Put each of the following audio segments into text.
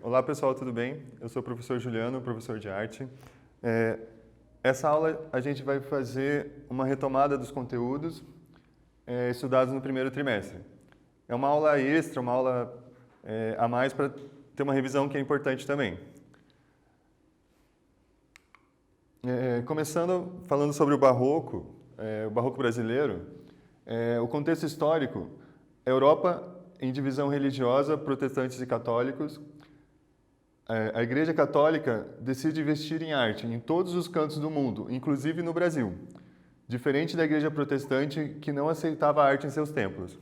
Olá pessoal, tudo bem? Eu sou o professor Juliano, professor de arte. Essa aula a gente vai fazer uma retomada dos conteúdos estudados no primeiro trimestre. É uma aula extra, uma aula a mais para ter uma revisão que é importante também. Começando falando sobre o Barroco brasileiro, o contexto histórico, Europa em divisão religiosa, protestantes e católicos. A Igreja Católica decide investir em arte em todos os cantos do mundo, inclusive no Brasil, diferente da Igreja Protestante, que não aceitava a arte em seus templos.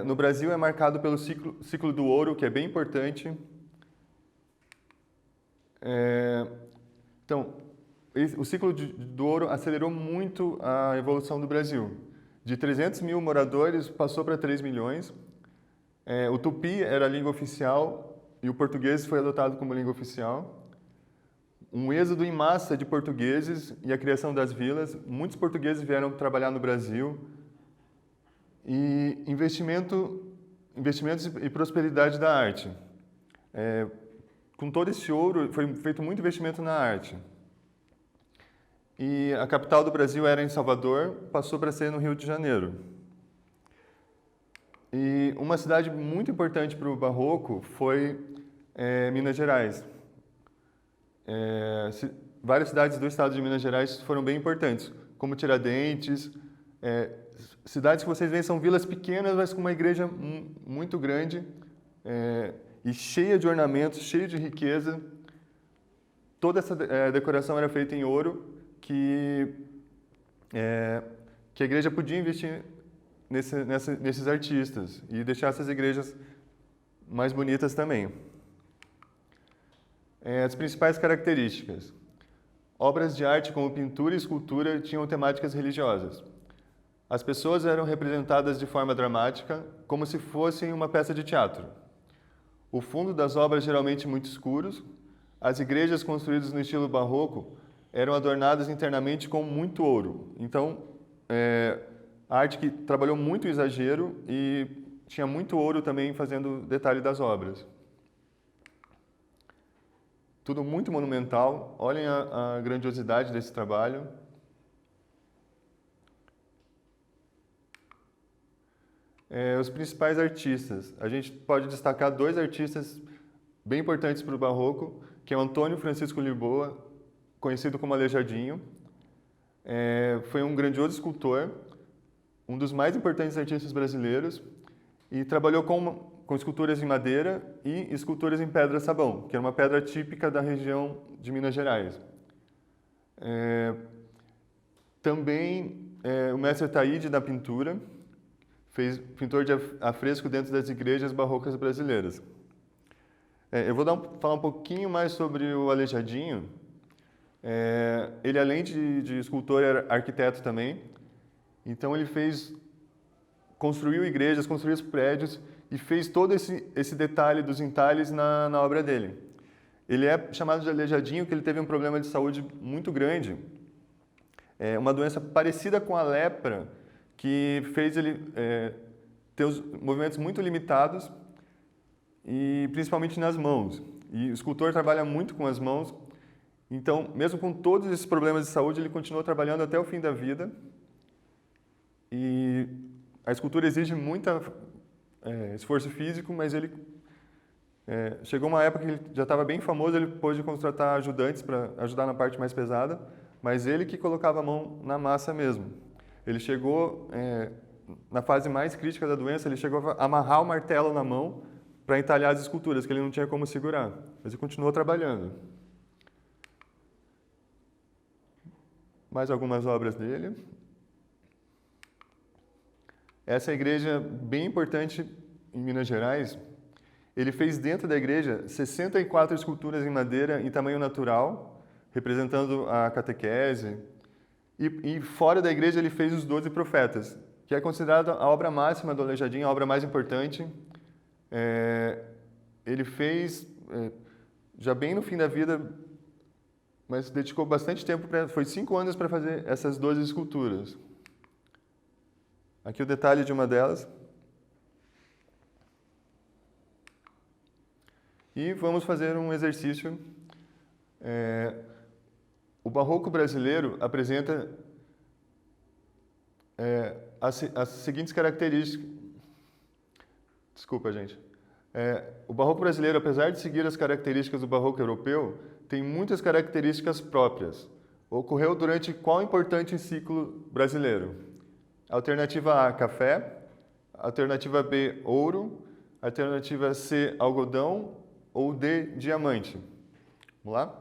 No Brasil é marcado pelo ciclo do ouro, que é bem importante. Então, o ciclo do ouro acelerou muito a evolução do Brasil. De 300 mil moradores, passou para 3 milhões. O tupi era a língua oficial e o português foi adotado como língua oficial. Um êxodo em massa de portugueses e a criação das vilas. Muitos portugueses vieram trabalhar no Brasil. E investimentos e prosperidade da arte. Com todo esse ouro, foi feito muito investimento na arte. E a capital do Brasil era em Salvador, passou para ser no Rio de Janeiro. E uma cidade muito importante para o Barroco foi Minas Gerais. Várias cidades do estado de Minas Gerais foram bem importantes, como Tiradentes. Cidades que vocês veem são vilas pequenas, mas com uma igreja muito grande e cheia de ornamentos, cheia de riqueza. Toda essa decoração era feita em ouro, que a igreja podia investir nesses artistas e deixar essas igrejas mais bonitas também. As principais características. Obras de arte como pintura e escultura tinham temáticas religiosas. As pessoas eram representadas de forma dramática, como se fossem uma peça de teatro. O fundo das obras geralmente muito escuros. As igrejas construídas no estilo barroco eram adornadas internamente com muito ouro. Então, a arte que trabalhou muito o exagero e tinha muito ouro também fazendo detalhe das obras. Tudo muito monumental. Olhem a grandiosidade desse trabalho. Os principais artistas. A gente pode destacar dois artistas bem importantes para o Barroco, que é o Antônio Francisco Lisboa, conhecido como Aleijadinho. Foi um grandioso escultor, um dos mais importantes artistas brasileiros, e trabalhou com esculturas em madeira e esculturas em pedra-sabão, que era uma pedra típica da região de Minas Gerais. Também o mestre Taíde da pintura, pintor de afresco dentro das igrejas barrocas brasileiras. Eu vou falar um pouquinho mais sobre o Aleijadinho. Ele, além de escultor, era arquiteto também. Então, ele construiu igrejas, construiu prédios e fez todo esse detalhe dos entalhes na obra dele. Ele é chamado de Aleijadinho porque ele teve um problema de saúde muito grande. Uma doença parecida com a lepra, que fez ele ter os movimentos muito limitados, e principalmente nas mãos. E o escultor trabalha muito com as mãos, então, mesmo com todos esses problemas de saúde, ele continuou trabalhando até o fim da vida. E a escultura exige muito esforço físico, mas ele chegou uma época que ele já estava bem famoso, ele pôde contratar ajudantes para ajudar na parte mais pesada, mas ele que colocava a mão na massa mesmo. Ele chegou, na fase mais crítica da doença, ele chegou a amarrar o martelo na mão para entalhar as esculturas, que ele não tinha como segurar, mas ele continuou trabalhando. Mais algumas obras dele. Essa igreja bem importante em Minas Gerais, ele fez dentro da igreja 64 esculturas em madeira em tamanho natural, representando a catequese. E fora da igreja ele fez os 12 profetas, que é considerada a obra máxima do Aleijadinho, a obra mais importante. Ele fez, já bem no fim da vida, mas dedicou bastante tempo, foi 5 anos para fazer essas 12 esculturas. Aqui o detalhe de uma delas. E vamos fazer um exercício. O barroco brasileiro apresenta as seguintes características. Desculpa, gente. O barroco brasileiro, apesar de seguir as características do barroco europeu, tem muitas características próprias. Ocorreu durante qual importante ciclo brasileiro? Alternativa A, café. Alternativa B, ouro. Alternativa C, algodão. Ou D, diamante. Vamos lá?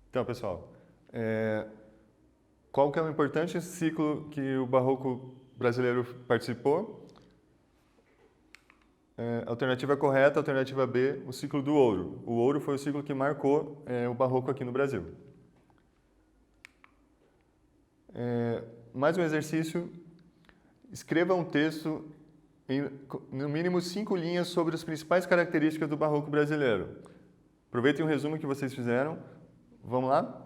Então, pessoal, qual que é o importante ciclo que o barroco brasileiro participou? Alternativa correta, alternativa B, o ciclo do ouro. O ouro foi o ciclo que marcou o barroco aqui no Brasil. Mais um exercício. Escreva um texto em no mínimo 5 linhas sobre as principais características do barroco brasileiro. Aproveitem o resumo que vocês fizeram. Vamos lá?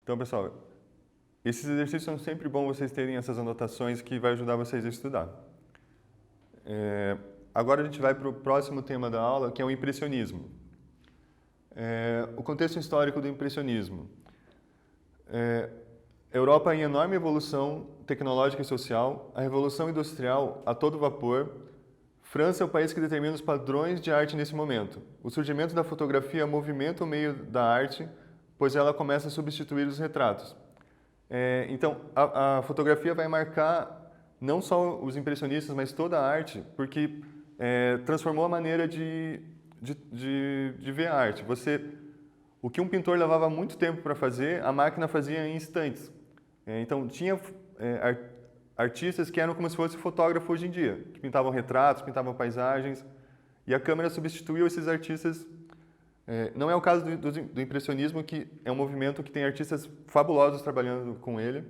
Então, pessoal, esses exercícios são sempre bons vocês terem essas anotações que vai ajudar vocês a estudar. Agora a gente vai para o próximo tema da aula, que é o impressionismo. O contexto histórico do impressionismo. Europa em enorme evolução tecnológica e social, a Revolução Industrial a todo vapor. França é o país que determina os padrões de arte nesse momento. O surgimento da fotografia movimenta o meio da arte, pois ela começa a substituir os retratos. Então, a fotografia vai marcar não só os impressionistas, mas toda a arte, porque transformou a maneira de ver a arte. O que um pintor levava muito tempo para fazer, a máquina fazia em instantes. Então, tinha artistas que eram como se fosse fotógrafo hoje em dia, que pintavam retratos, pintavam paisagens, e a câmera substituiu esses artistas. Não é o caso do impressionismo, que é um movimento que tem artistas fabulosos trabalhando com ele.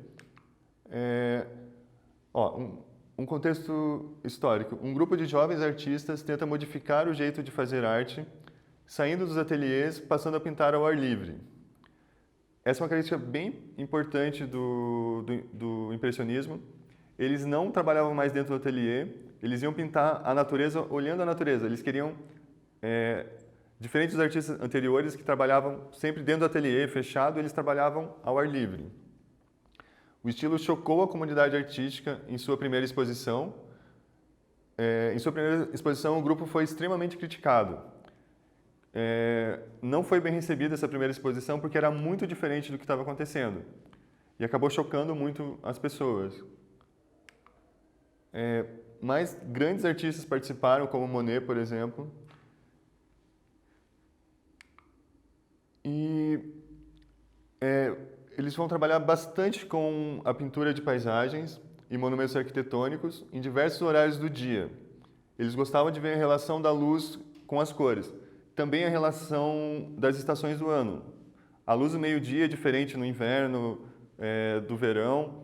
Um contexto histórico. Um grupo de jovens artistas tenta modificar o jeito de fazer arte, saindo dos ateliês, passando a pintar ao ar livre. Essa é uma característica bem importante do impressionismo. Eles não trabalhavam mais dentro do ateliê, eles iam pintar a natureza olhando a natureza. Eles queriam, diferente dos artistas anteriores que trabalhavam sempre dentro do ateliê, fechado, eles trabalhavam ao ar livre. O estilo chocou a comunidade artística em sua primeira exposição. Em sua primeira exposição, o grupo foi extremamente criticado. Não foi bem recebida essa primeira exposição porque era muito diferente do que estava acontecendo. E acabou chocando muito as pessoas. Mais grandes artistas participaram, como Monet, por exemplo. E eles vão trabalhar bastante com a pintura de paisagens e monumentos arquitetônicos em diversos horários do dia. Eles gostavam de ver a relação da luz com as cores. Também a relação das estações do ano. A luz do meio-dia é diferente no inverno, do verão,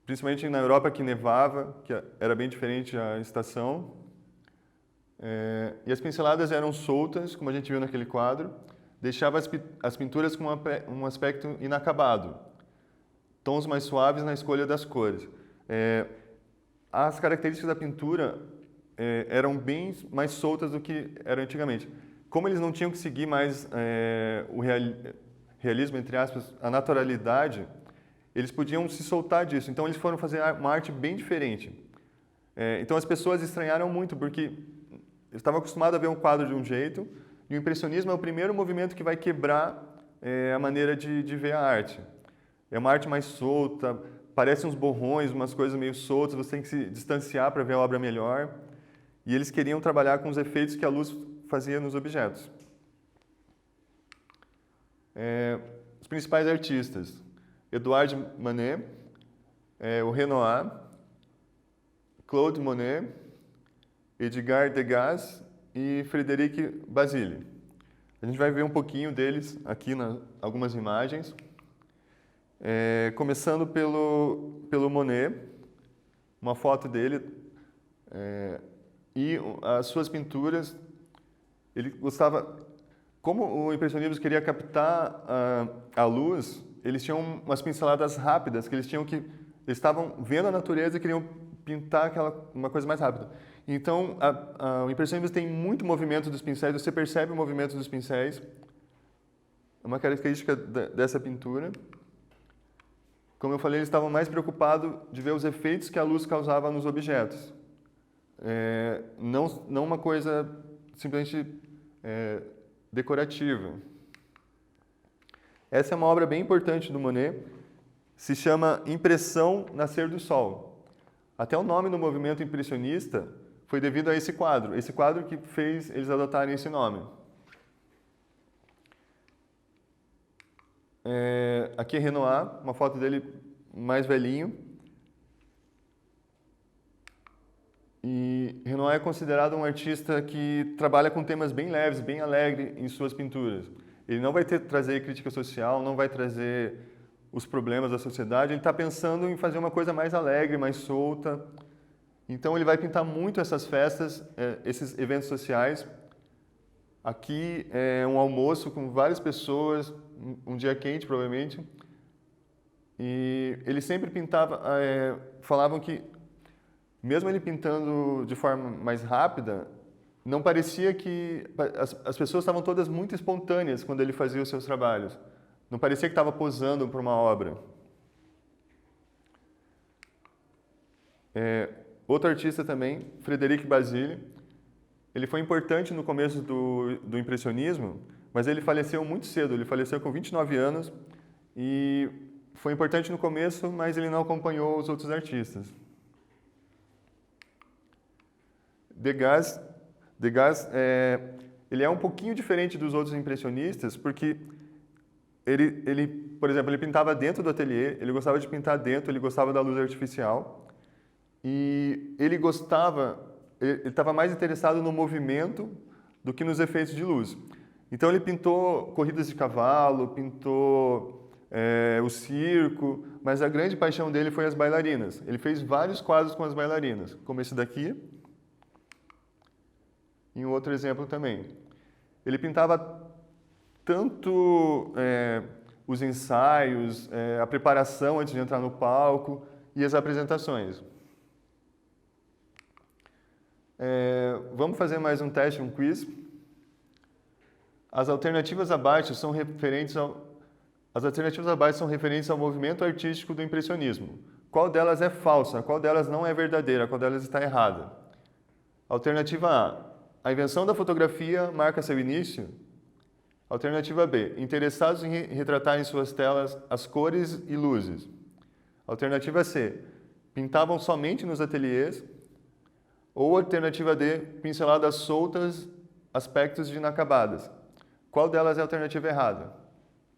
principalmente na Europa que nevava, que era bem diferente a estação. E as pinceladas eram soltas, como a gente viu naquele quadro, deixava as pinturas com um aspecto inacabado, tons mais suaves na escolha das cores. As características da pintura eram bem mais soltas do que eram antigamente. Como eles não tinham que seguir mais o realismo, entre aspas, a naturalidade, eles podiam se soltar disso. Então, eles foram fazer uma arte bem diferente. Então, as pessoas estranharam muito, porque eles estavam acostumados a ver um quadro de um jeito, e o impressionismo é o primeiro movimento que vai quebrar a maneira de ver a arte. É uma arte mais solta, parece uns borrões, umas coisas meio soltas, você tem que se distanciar para ver a obra melhor. E eles queriam trabalhar com os efeitos que a luz fazia nos objetos. Os principais artistas: Edouard Manet, o Renoir, Claude Monet, Edgar Degas e Frédéric Bazille. A gente vai ver um pouquinho deles aqui em algumas imagens. Começando pelo Monet, uma foto dele, e as suas pinturas. Ele gostava, como o impressionismo queria captar a luz, eles tinham umas pinceladas rápidas, que eles estavam vendo a natureza e queriam pintar uma coisa mais rápida. Então, o impressionismo tem muito movimento dos pincéis, você percebe o movimento dos pincéis. É uma característica dessa pintura. Como eu falei, eles estavam mais preocupados de ver os efeitos que a luz causava nos objetos. Não uma coisa simplesmente decorativa. Essa é uma obra bem importante do Monet, se chama Impressão Nascer do Sol. Até o nome do movimento impressionista foi devido a esse quadro que fez eles adotarem esse nome. Aqui é Renoir, uma foto dele mais velhinho. E Renoir é considerado um artista que trabalha com temas bem leves, bem alegres em suas pinturas. Ele não vai trazer crítica social, não vai trazer os problemas da sociedade, ele está pensando em fazer uma coisa mais alegre, mais solta. Então ele vai pintar muito essas festas, esses eventos sociais. Aqui é um almoço com várias pessoas, um dia quente provavelmente, E ele sempre pintava, falavam que, mesmo ele pintando de forma mais rápida, não parecia que... As pessoas estavam todas muito espontâneas quando ele fazia os seus trabalhos. Não parecia que estava posando para uma obra. Outro artista também, Frederic Basile, ele foi importante no começo do impressionismo, mas ele faleceu muito cedo, ele faleceu com 29 anos e foi importante no começo, mas ele não acompanhou os outros artistas. Degas, ele é um pouquinho diferente dos outros impressionistas, porque por exemplo, ele pintava dentro do ateliê, ele gostava de pintar dentro, ele gostava da luz artificial, e ele estava mais interessado no movimento do que nos efeitos de luz. Então ele pintou corridas de cavalo, pintou o circo, mas a grande paixão dele foi as bailarinas. Ele fez vários quadros com as bailarinas, como esse daqui, e um outro exemplo também. Ele pintava tanto os ensaios, a preparação antes de entrar no palco e as apresentações. Vamos fazer mais um teste, um quiz. As alternativas abaixo são referentes ao movimento artístico do impressionismo. Qual delas é falsa? Qual delas não é verdadeira? Qual delas está errada? Alternativa A. A invenção da fotografia marca seu início? Alternativa B. Interessados em retratar em suas telas as cores e luzes? Alternativa C. Pintavam somente nos ateliês? Ou alternativa D. Pinceladas soltas, aspectos de inacabadas? Qual delas é a alternativa errada?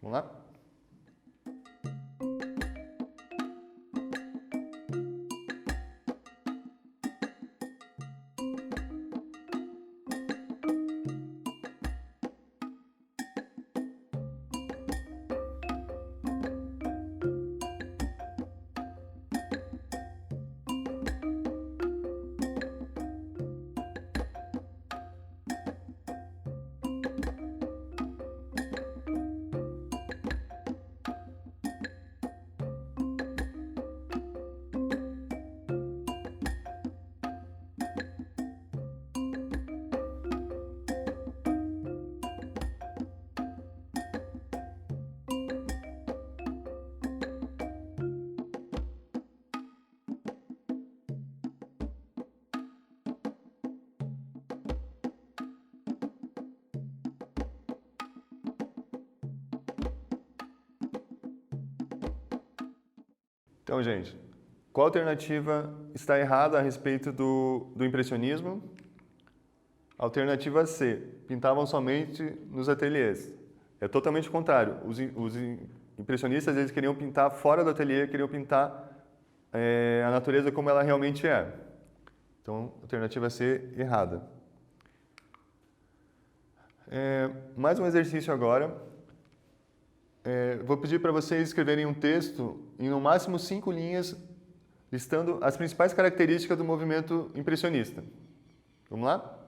Vamos lá? Então, gente, qual alternativa está errada a respeito do impressionismo? Alternativa C, pintavam somente nos ateliês. É totalmente o contrário. Os impressionistas eles queriam pintar fora do ateliê, queriam pintar a natureza como ela realmente é. Então, alternativa C, errada. Mais um exercício agora. Vou pedir para vocês escreverem um texto em no máximo 5 linhas, listando as principais características do movimento impressionista. Vamos lá?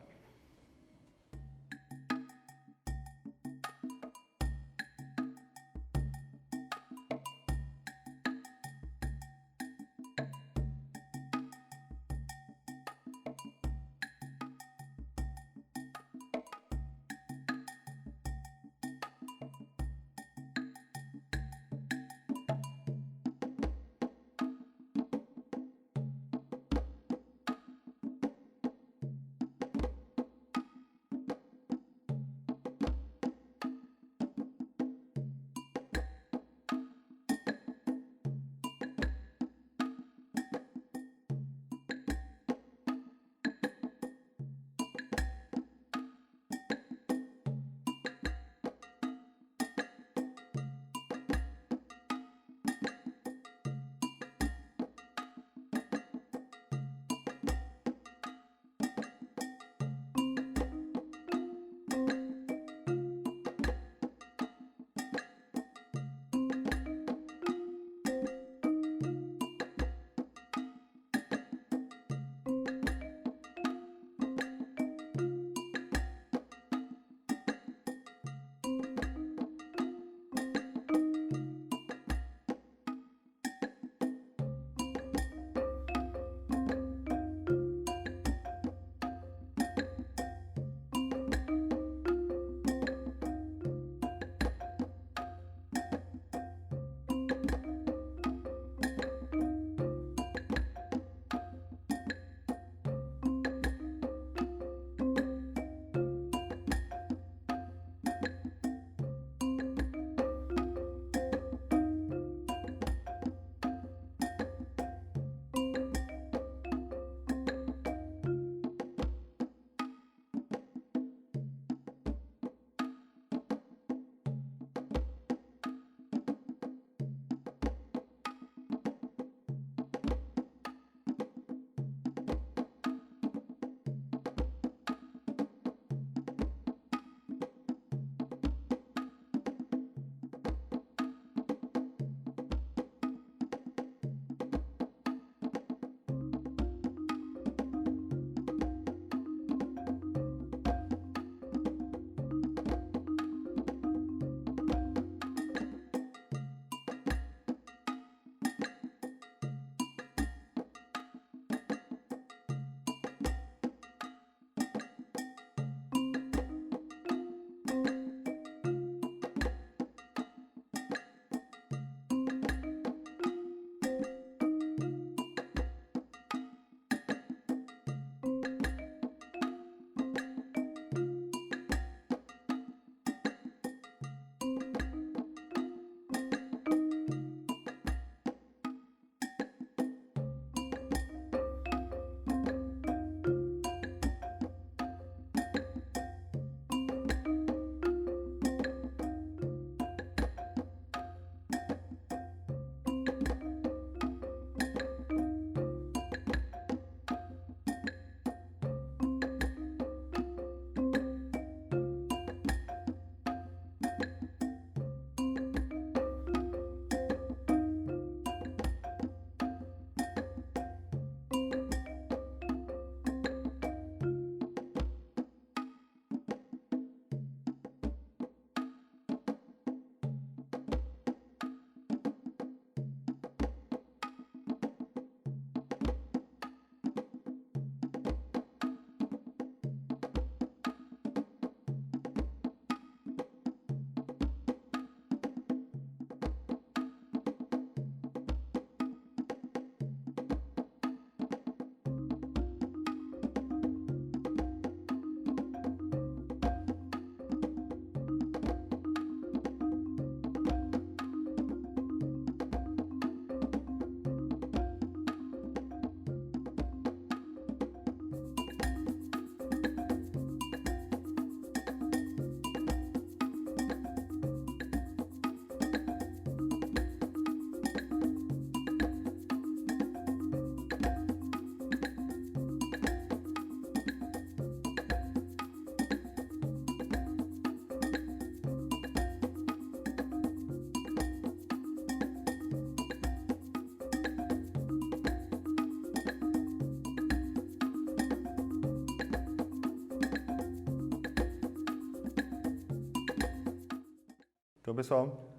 Então, pessoal,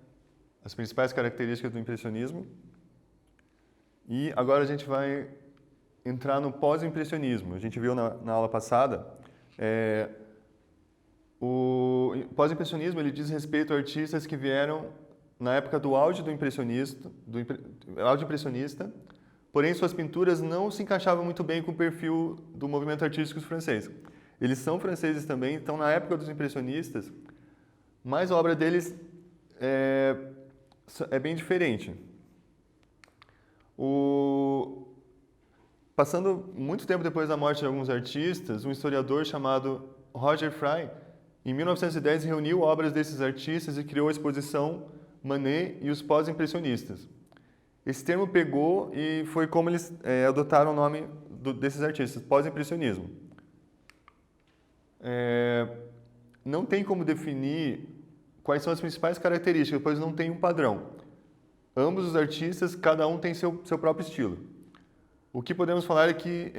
as principais características do impressionismo. E agora a gente vai entrar no pós-impressionismo. A gente viu na aula passada, o pós-impressionismo ele diz respeito a artistas que vieram na época do auge do auge impressionista, porém suas pinturas não se encaixavam muito bem com o perfil do movimento artístico francês. Eles são franceses também, então na época dos impressionistas, mas a obra deles é bem diferente. Passando muito tempo depois da morte de alguns artistas, um historiador chamado Roger Fry, em 1910, reuniu obras desses artistas e criou a exposição Manet e os pós-impressionistas. Esse termo pegou e foi como eles adotaram o nome desses artistas, pós-impressionismo. Não tem como definir quais são as principais características, pois não tem um padrão. Ambos os artistas, cada um tem seu próprio estilo. O que podemos falar é que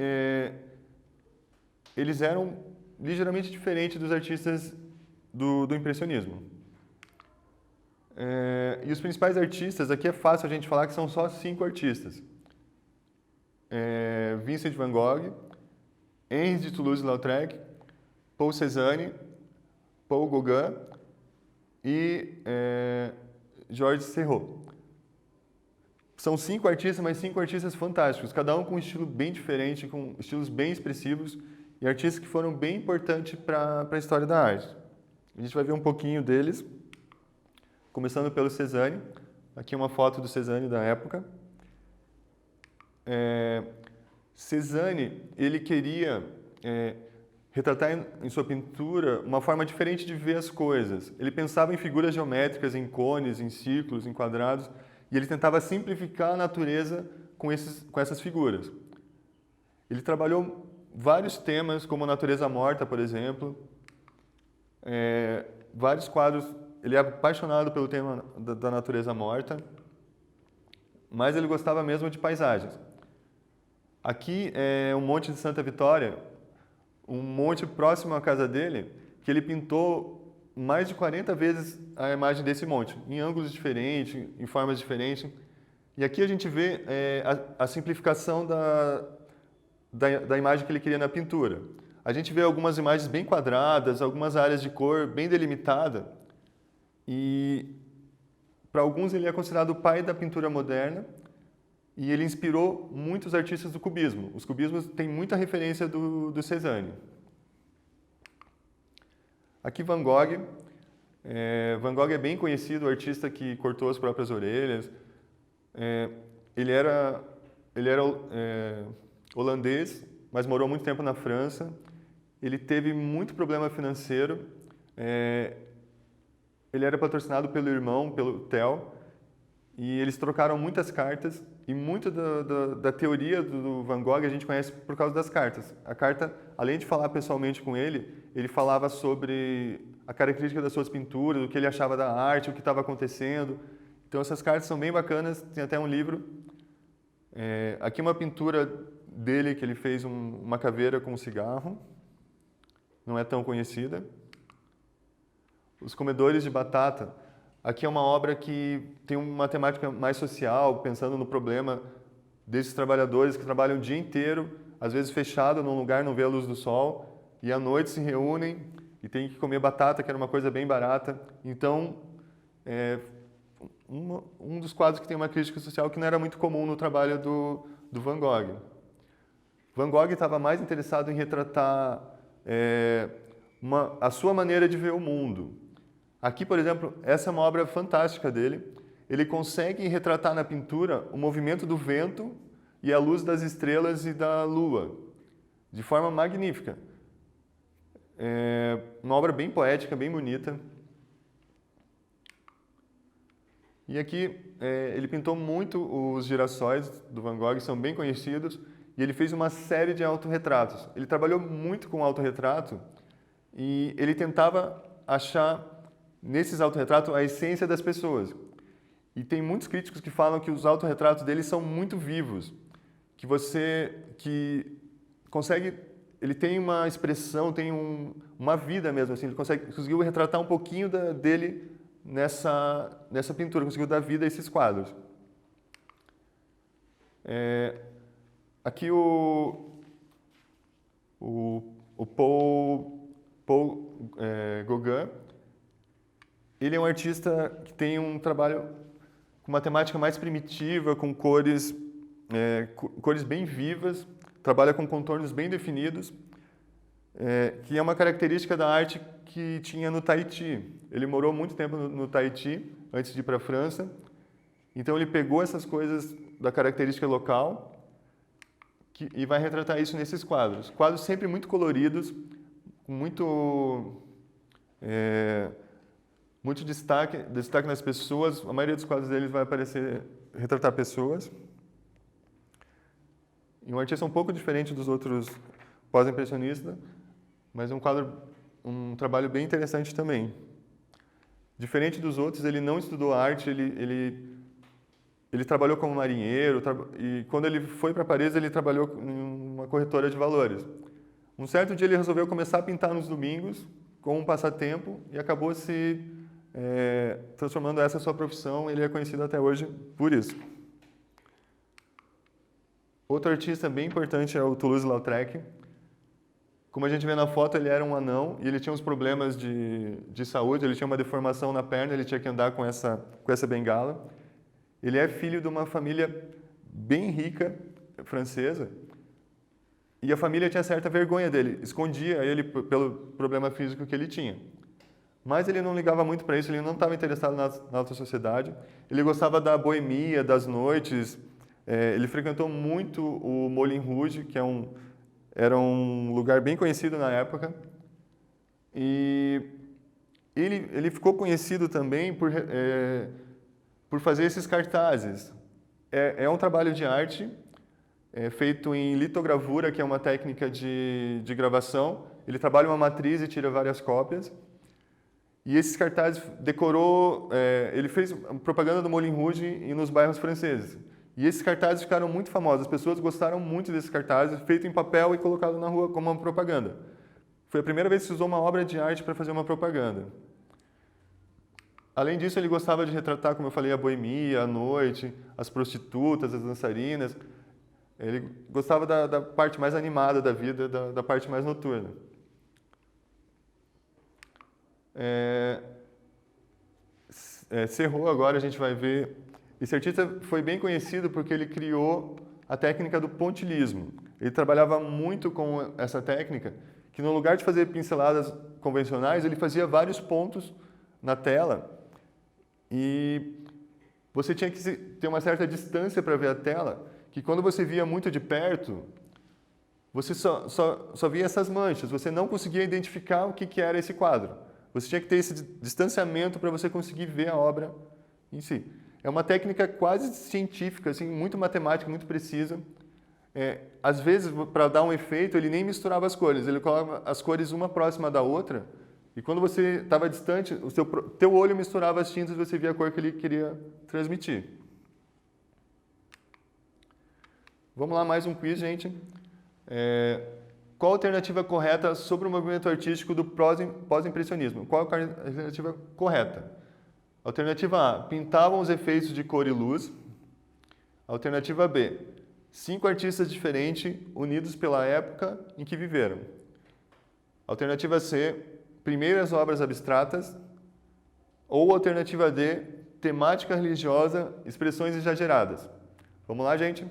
eles eram ligeiramente diferentes dos artistas do impressionismo. E os principais artistas, aqui é fácil a gente falar que são só 5 artistas. Vincent van Gogh, Henri de Toulouse-Lautrec, Paul Cézanne, Paul Gauguin e Georges Seurat. São 5 artistas, mas 5 artistas fantásticos, cada um com um estilo bem diferente, com estilos bem expressivos e artistas que foram bem importantes para a história da arte. A gente vai ver um pouquinho deles, começando pelo Cézanne. Aqui é uma foto do Cézanne da época. Cézanne, ele queria retratar em sua pintura uma forma diferente de ver as coisas. Ele pensava em figuras geométricas, em cones, em círculos, em quadrados, e ele tentava simplificar a natureza com essas figuras. Ele trabalhou vários temas, como a natureza morta, por exemplo. Vários quadros. Ele é apaixonado pelo tema da natureza morta, mas ele gostava mesmo de paisagens. Aqui é o Monte de Santa Vitória, um monte próximo à casa dele, que ele pintou mais de 40 vezes a imagem desse monte, em ângulos diferentes, em formas diferentes. E aqui a gente vê a simplificação da imagem que ele queria na pintura. A gente vê algumas imagens bem quadradas, algumas áreas de cor bem delimitadas. E para alguns ele é considerado o pai da pintura moderna e ele inspirou muitos artistas do cubismo. Os cubismos têm muita referência do Cézanne. Aqui Van Gogh. Van Gogh é bem conhecido, o artista que cortou as próprias orelhas. Ele era holandês, mas morou muito tempo na França. Ele teve muito problema financeiro. Ele era patrocinado pelo irmão, pelo Theo, e eles trocaram muitas cartas, e muito da teoria do Van Gogh a gente conhece por causa das cartas. A carta, além de falar pessoalmente com ele falava sobre a característica das suas pinturas, o que ele achava da arte, o que estava acontecendo. Então essas cartas são bem bacanas, tem até um livro. Aqui uma pintura dele, que ele fez uma caveira com um cigarro, não é tão conhecida. Os Comedores de Batata. Aqui é uma obra que tem uma temática mais social, pensando no problema desses trabalhadores que trabalham o dia inteiro, às vezes fechado num lugar, não vê a luz do sol, e à noite se reúnem e tem que comer batata, que era uma coisa bem barata. Então, um dos quadros que tem uma crítica social que não era muito comum no trabalho do Van Gogh. Van Gogh estava mais interessado em retratar a sua maneira de ver o mundo. Aqui, por exemplo, essa é uma obra fantástica dele. Ele consegue retratar na pintura o movimento do vento e a luz das estrelas e da lua, de forma magnífica. Uma obra bem poética, bem bonita. E aqui ele pintou muito os girassóis do Van Gogh, que são bem conhecidos, e ele fez uma série de autorretratos. Ele trabalhou muito com autorretrato e ele tentava achar nesses autorretratos a essência das pessoas. E tem muitos críticos que falam que os autorretratos dele são muito vivos, que consegue, ele tem uma expressão, tem uma vida mesmo, assim, ele conseguiu retratar um pouquinho dele nessa pintura, conseguiu dar vida a esses quadros. Aqui o Paul Gauguin, ele é um artista que tem um trabalho com uma temática mais primitiva, com cores bem vivas, trabalha com contornos bem definidos, que é uma característica da arte que tinha no Tahiti. Ele morou muito tempo no Tahiti, antes de ir para a França, então ele pegou essas coisas da característica local e vai retratar isso nesses quadros. Quadros sempre muito coloridos, com muito destaque nas pessoas. A maioria dos quadros deles vai retratar pessoas. E um artista um pouco diferente dos outros pós-impressionistas, mas um trabalho bem interessante também. Diferente dos outros, ele não estudou arte, ele trabalhou como marinheiro, e quando ele foi para Paris, ele trabalhou em uma corretora de valores. Um certo dia ele resolveu começar a pintar nos domingos, como um passatempo, e acabou se transformando essa sua profissão. Ele é conhecido até hoje por isso. Outro artista bem importante é o Toulouse-Lautrec. Como a gente vê na foto, ele era um anão e ele tinha uns problemas de saúde, ele tinha uma deformação na perna, ele tinha que andar com essa bengala. Ele é filho de uma família bem rica, francesa, e a família tinha certa vergonha dele, escondia ele pelo problema físico que ele tinha. Mas ele não ligava muito para isso, ele não estava interessado na alta sociedade, ele gostava da boemia, das noites, ele frequentou muito o Moulin Rouge, que era um lugar bem conhecido na época, e ele ficou conhecido também por fazer esses cartazes. É um trabalho de arte feito em litogravura, que é uma técnica de gravação. Ele trabalha uma matriz e tira várias cópias. E esses cartazes ele fez propaganda do Moulin Rouge e nos bairros franceses. E esses cartazes ficaram muito famosos. As pessoas gostaram muito desses cartazes, feito em papel e colocado na rua como uma propaganda. Foi a primeira vez que se usou uma obra de arte para fazer uma propaganda. Além disso, ele gostava de retratar, como eu falei, a boemia, a noite, as prostitutas, as dançarinas. Ele gostava da parte mais animada da vida, da parte mais noturna. Serrault, agora a gente vai ver. Esse artista foi bem conhecido porque ele criou a técnica do pontilhismo. Ele trabalhava muito com essa técnica, que no lugar de fazer pinceladas convencionais, ele fazia vários pontos na tela. E você tinha que ter uma certa distância para ver a tela, que quando você via muito de perto, você só via essas manchas, você não conseguia identificar o que era esse quadro. Você tinha que ter esse distanciamento para você conseguir ver a obra em si. É uma técnica quase científica, assim, muito matemática, muito precisa. Às vezes, para dar um efeito, ele nem misturava as cores, ele colocava as cores uma próxima da outra, e quando você estava distante, o teu olho misturava as tintas e você via a cor que ele queria transmitir. Vamos lá, mais um quiz, gente. Qual a alternativa correta sobre o movimento artístico do pós-impressionismo? Qual a alternativa correta? Alternativa A, pintavam os efeitos de cor e luz. Alternativa B, 5 artistas diferentes unidos pela época em que viveram. Alternativa C, primeiras obras abstratas. Ou alternativa D, temática religiosa, expressões exageradas. Vamos lá, gente?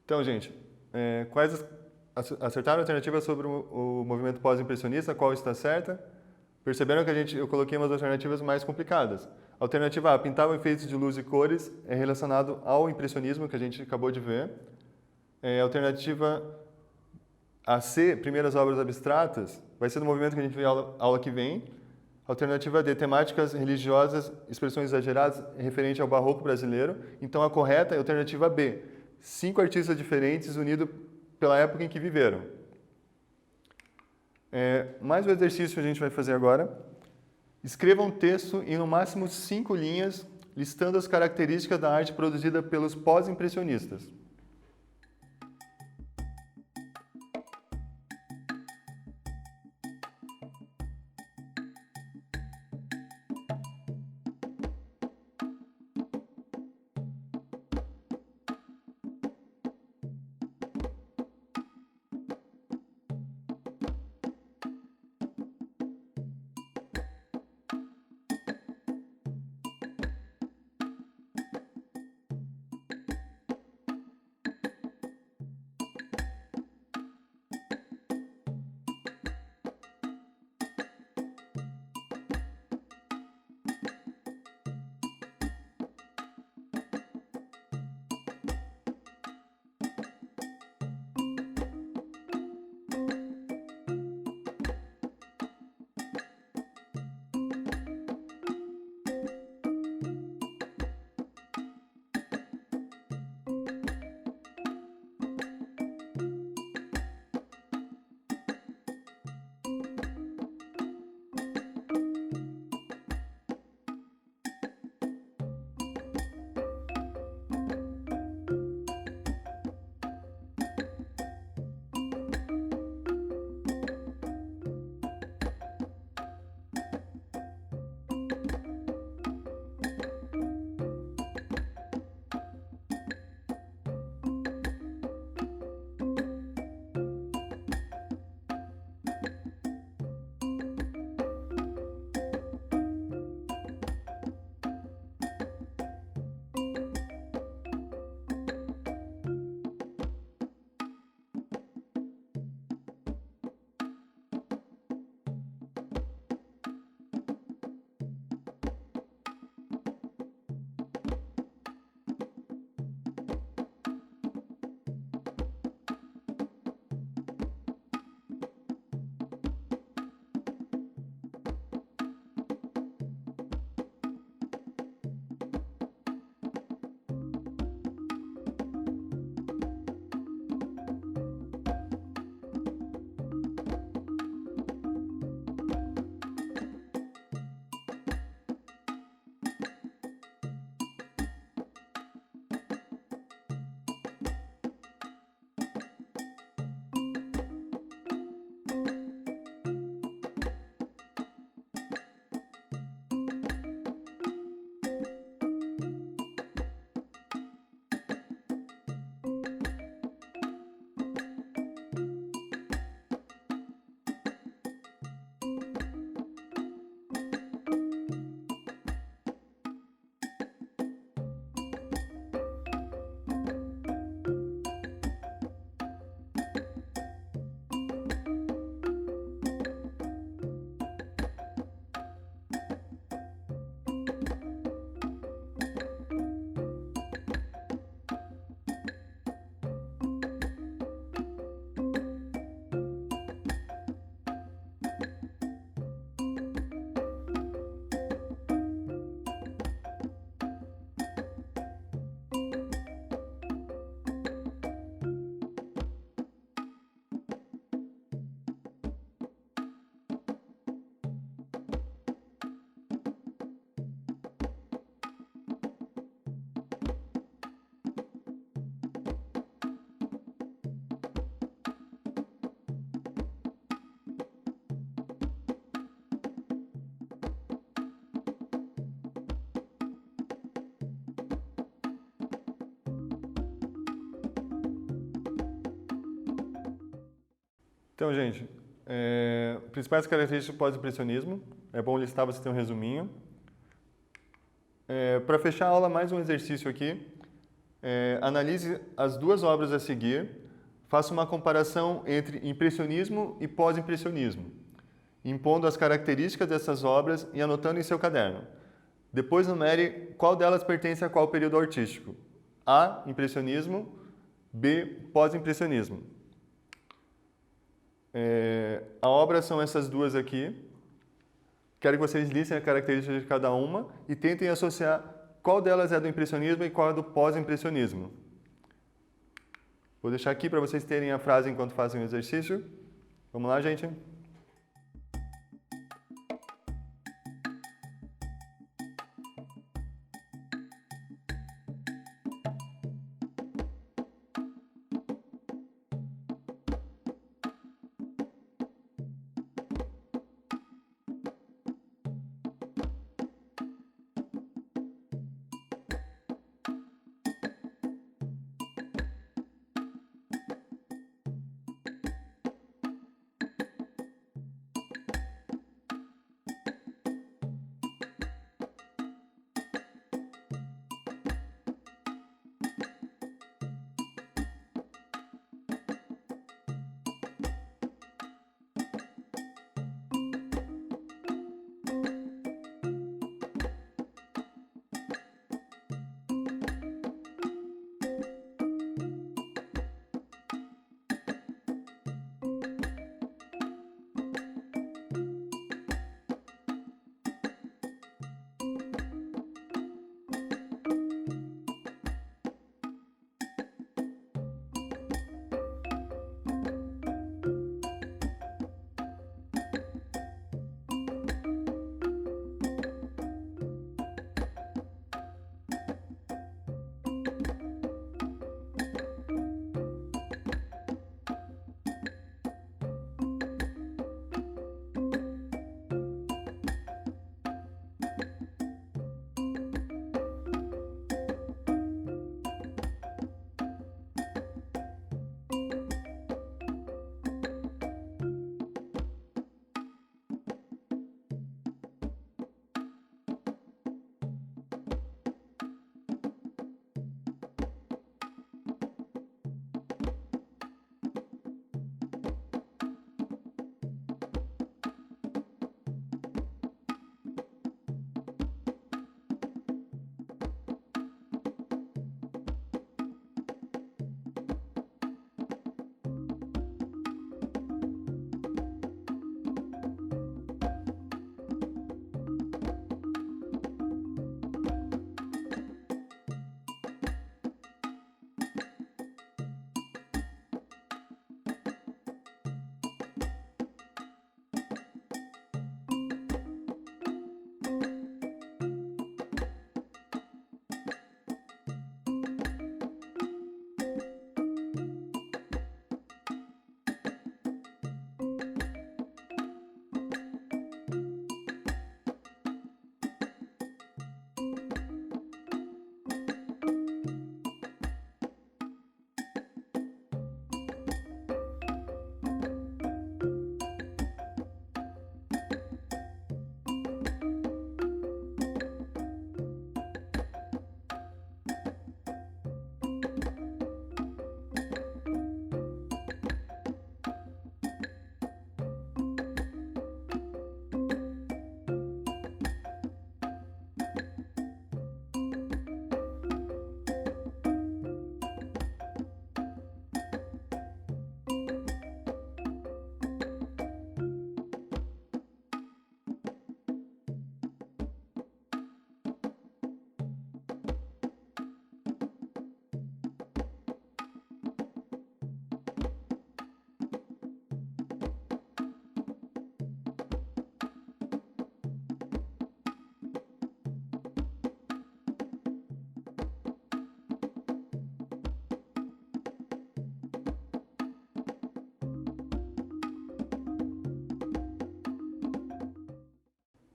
Então, gente, acertaram a alternativa sobre o movimento pós-impressionista, qual está certa? Perceberam que eu coloquei umas alternativas mais complicadas. Alternativa A, pintar efeitos de luz e cores, é relacionado ao impressionismo que a gente acabou de ver. Alternativa A C, primeiras obras abstratas, vai ser do movimento que a gente vê aula que vem. Alternativa D, temáticas religiosas, expressões exageradas, referente ao barroco brasileiro. Então, a correta é a alternativa B, 5 artistas diferentes unidos pela época em que viveram. Mais um exercício que a gente vai fazer agora. Escreva um texto em no máximo 5 linhas, listando as características da arte produzida pelos pós-impressionistas. Então, gente, principais características do pós-impressionismo. É bom listar, você tem um resuminho. Para fechar a aula, mais um exercício aqui. Analise as duas obras a seguir, faça uma comparação entre impressionismo e pós-impressionismo, impondo as características dessas obras e anotando em seu caderno. Depois numere qual delas pertence a qual período artístico. A, impressionismo, B, pós-impressionismo. A obra são essas duas aqui. Quero que vocês listem a característica de cada uma e tentem associar qual delas é do impressionismo e qual é do pós-impressionismo. Vou deixar aqui para vocês terem a frase enquanto fazem o exercício. Vamos lá, gente?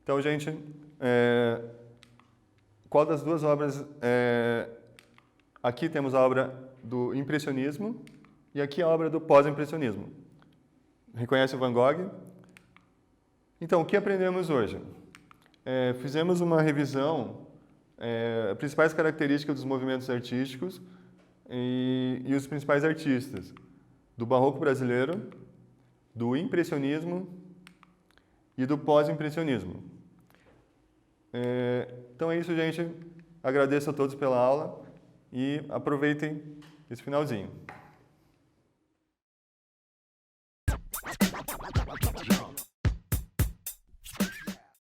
Então, gente, qual das duas obras... aqui temos a obra do impressionismo e aqui a obra do pós-impressionismo. Reconhece o Van Gogh? Então, o que aprendemos hoje? Fizemos uma revisão, principais características dos movimentos artísticos, e os principais artistas do Barroco brasileiro, do Impressionismo e do Pós-Impressionismo. Então é isso, gente. Agradeço a todos pela aula e aproveitem esse finalzinho.